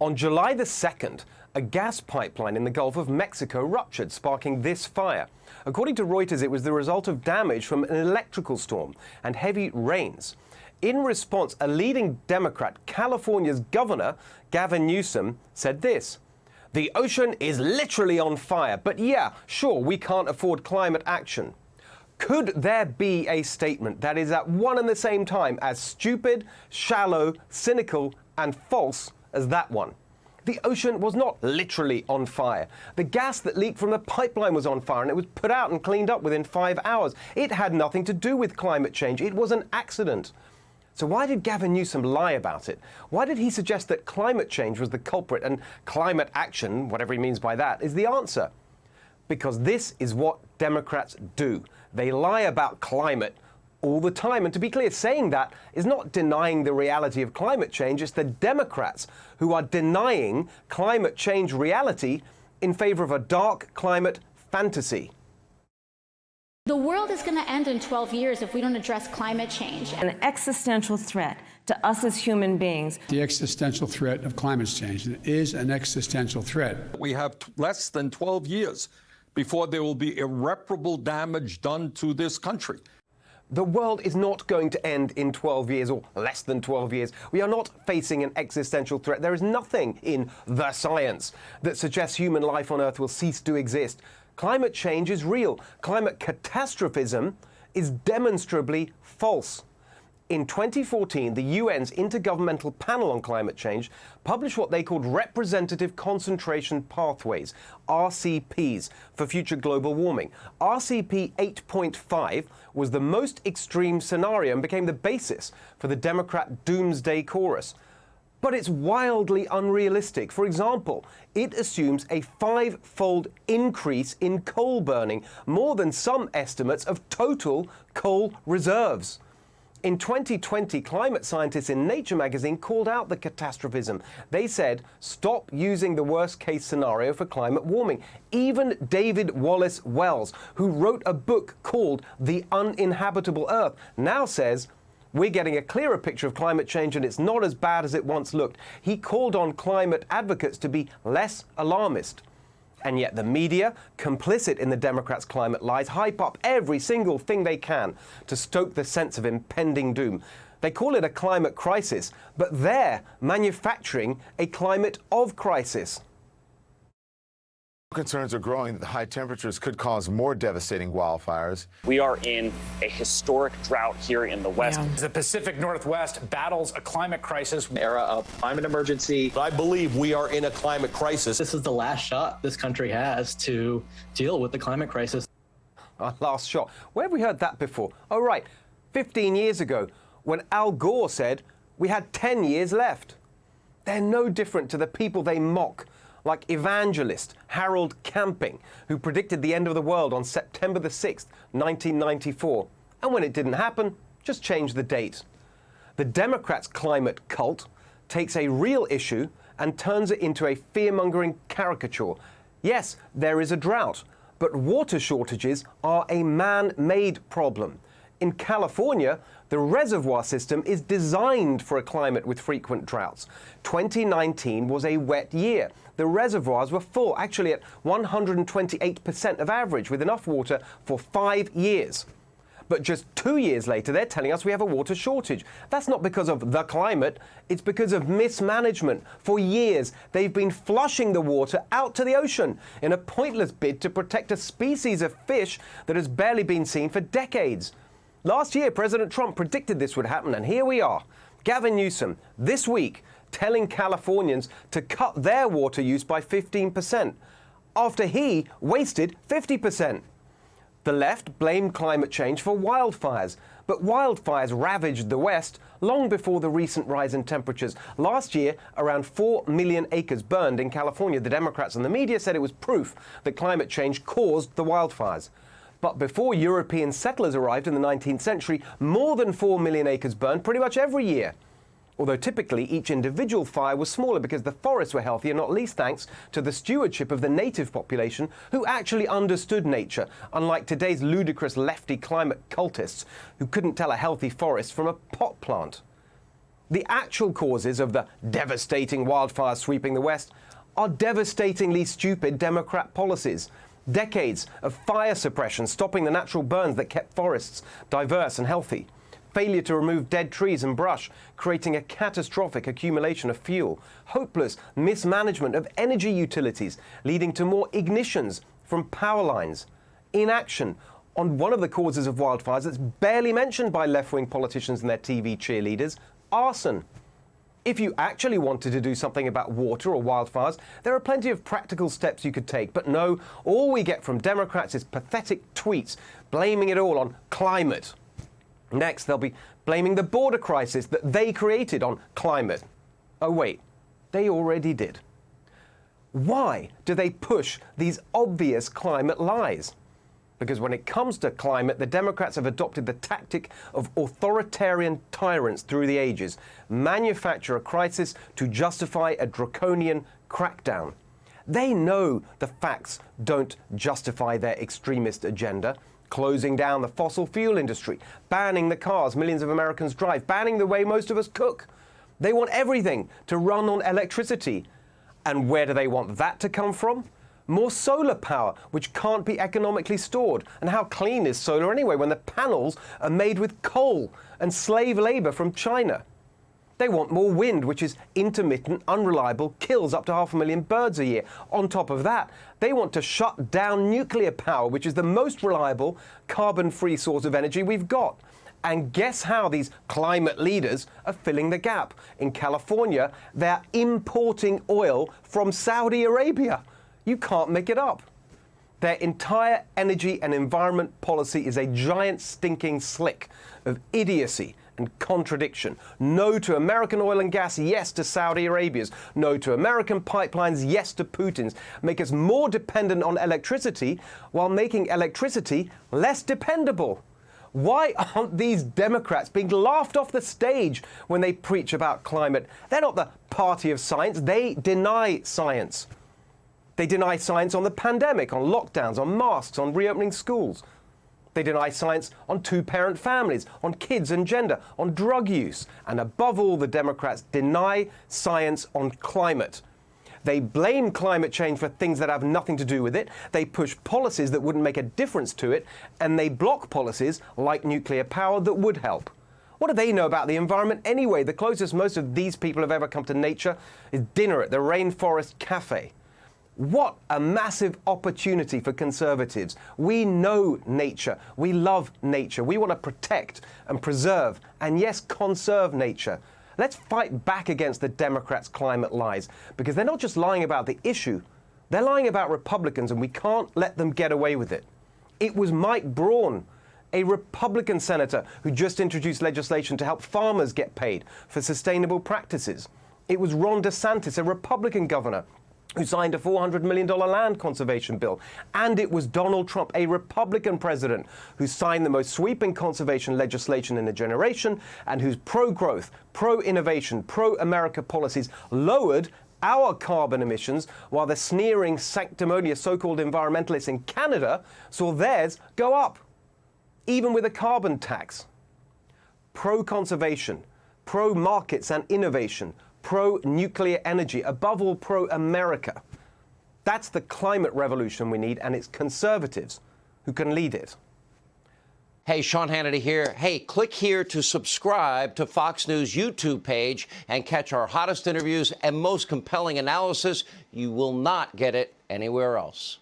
On July the 2nd, a gas pipeline in the Gulf of Mexico ruptured, sparking this fire. According to Reuters, it was the result of damage from an electrical storm and heavy rains. In response, a leading Democrat, California's governor, Gavin Newsom, said this: "The ocean is literally on fire, but yeah, sure, we can't afford climate action." Could there be a statement that is at one and the same time as stupid, shallow, cynical, and false as that one? The ocean was not literally on fire. The gas that leaked from the pipeline was on fire, and it was put out and cleaned up within 5 hours. It had nothing to do with climate change. It was an accident. So why did Gavin Newsom lie about it? Why did he suggest that climate change was the culprit and climate action, whatever he means by that, is the answer? Because this is what Democrats do. They lie about climate all the time. And to be clear, saying that is not denying the reality of climate change. It's the Democrats who are denying climate change reality in favor of a dark climate fantasy. The world is going to end in 12 years if we don't address climate change. An existential threat to us as human beings. The existential threat of climate change is an existential threat. We have less than 12 years before there will be irreparable damage done to this country. The world is not going to end in 12 years or less than 12 years. We are not facing an existential threat. There is nothing in the science that suggests human life on Earth will cease to exist. Climate change is real. Climate catastrophism is demonstrably false. In 2014, the UN's Intergovernmental Panel on Climate Change published what they called Representative Concentration Pathways, RCPs, for future global warming. RCP 8.5 was the most extreme scenario and became the basis for the Democrat doomsday chorus. But it's wildly unrealistic. For example, it assumes a 5-fold increase in coal burning, more than some estimates of total coal reserves. In 2020, climate scientists in Nature magazine called out the catastrophism. They said, stop using the worst-case scenario for climate warming. Even David Wallace Wells, who wrote a book called The Uninhabitable Earth, now says, we're getting a clearer picture of climate change and it's not as bad as it once looked. He called on climate advocates to be less alarmist. And yet the media, complicit in the Democrats' climate lies, hype up every single thing they can to stoke the sense of impending doom. They call it a climate crisis, but they're manufacturing a climate of crisis. Concerns are growing that the high temperatures could cause more devastating wildfires. We are in a historic drought here in the West. Yeah. The Pacific Northwest battles a climate crisis. Era of climate emergency. I believe we are in a climate crisis. This is the last shot this country has to deal with the climate crisis. Our last shot. Where have we heard that before? Oh, right. 15 years ago, when Al Gore said we had 10 years left. They're no different to the people they mock, like evangelist Harold Camping, who predicted the end of the world on September the 6th, 1994. And when it didn't happen, just changed the date. The Democrats' climate cult takes a real issue and turns it into a fear-mongering caricature. Yes, there is a drought, but water shortages are a man-made problem. In California, the reservoir system is designed for a climate with frequent droughts. 2019 was a wet year. The reservoirs were full, actually at 128% of average, with enough water for 5 years. But just 2 years later, they're telling us we have a water shortage. That's not because of the climate, it's because of mismanagement. For years, they've been flushing the water out to the ocean in a pointless bid to protect a species of fish that has barely been seen for decades. Last year, President Trump predicted this would happen, and here we are. Gavin Newsom, this week, telling Californians to cut their water use by 15%, after he wasted 50%. The left blamed climate change for wildfires, but wildfires ravaged the West long before the recent rise in temperatures. Last year, around 4 million acres burned in California. The Democrats and the media said it was proof that climate change caused the wildfires. But before European settlers arrived in the 19th century, more than 4 million acres burned pretty much every year. Although typically each individual fire was smaller because the forests were healthier, not least thanks to the stewardship of the native population who actually understood nature, unlike today's ludicrous lefty climate cultists who couldn't tell a healthy forest from a pot plant. The actual causes of the devastating wildfires sweeping the West are devastatingly stupid Democrat policies. Decades of fire suppression stopping the natural burns that kept forests diverse and healthy. Failure to remove dead trees and brush, creating a catastrophic accumulation of fuel. Hopeless mismanagement of energy utilities, leading to more ignitions from power lines. Inaction on one of the causes of wildfires that's barely mentioned by left-wing politicians and their TV cheerleaders, arson. If you actually wanted to do something about water or wildfires, there are plenty of practical steps you could take. But no, all we get from Democrats is pathetic tweets blaming it all on climate. Next, they'll be blaming the border crisis that they created on climate. Oh wait, they already did. Why do they push these obvious climate lies? Because when it comes to climate, the Democrats have adopted the tactic of authoritarian tyrants through the ages, manufacture a crisis to justify a draconian crackdown. They know the facts don't justify their extremist agenda. Closing down the fossil fuel industry, banning the cars millions of Americans drive, banning the way most of us cook. They want everything to run on electricity. And where do they want that to come from? More solar power, which can't be economically stored. And how clean is solar anyway when the panels are made with coal and slave labor from China? They want more wind, which is intermittent, unreliable, kills up to 500,000 birds a year. On top of that, they want to shut down nuclear power, which is the most reliable, carbon-free source of energy we've got. And guess how these climate leaders are filling the gap? In California, they're importing oil from Saudi Arabia. You can't make it up. Their entire energy and environment policy is a giant stinking slick of idiocy and contradiction. No to American oil and gas, yes to Saudi Arabia's. No to American pipelines, yes to Putin's. Make us more dependent on electricity while making electricity less dependable. Why aren't these Democrats being laughed off the stage when they preach about climate? They're not the party of science. They deny science. They deny science on the pandemic, on lockdowns, on masks, on reopening schools. They deny science on two-parent families, on kids and gender, on drug use. And above all, the Democrats deny science on climate. They blame climate change for things that have nothing to do with it. They push policies that wouldn't make a difference to it. And they block policies like nuclear power that would help. What do they know about the environment anyway? The closest most of these people have ever come to nature is dinner at the Rainforest Cafe. What a massive opportunity for conservatives. We know nature. We love nature. We want to protect and preserve and, yes, conserve nature. Let's fight back against the Democrats' climate lies, because they're not just lying about the issue. They're lying about Republicans, and we can't let them get away with it. It was Mike Braun, a Republican senator, who just introduced legislation to help farmers get paid for sustainable practices. It was Ron DeSantis, a Republican governor, who signed a $400 million land conservation bill. And it was Donald Trump, a Republican president, who signed the most sweeping conservation legislation in a generation and whose pro-growth, pro-innovation, pro-America policies lowered our carbon emissions, while the sneering, sanctimonious so-called environmentalists in Canada saw theirs go up, even with a carbon tax. Pro-conservation, pro-markets and innovation, pro-nuclear energy, above all pro-America. That's the climate revolution we need, and it's conservatives who can lead it. Hey, Sean Hannity here. Hey, click here to subscribe to Fox News YouTube page and catch our hottest interviews and most compelling analysis. You will not get it anywhere else.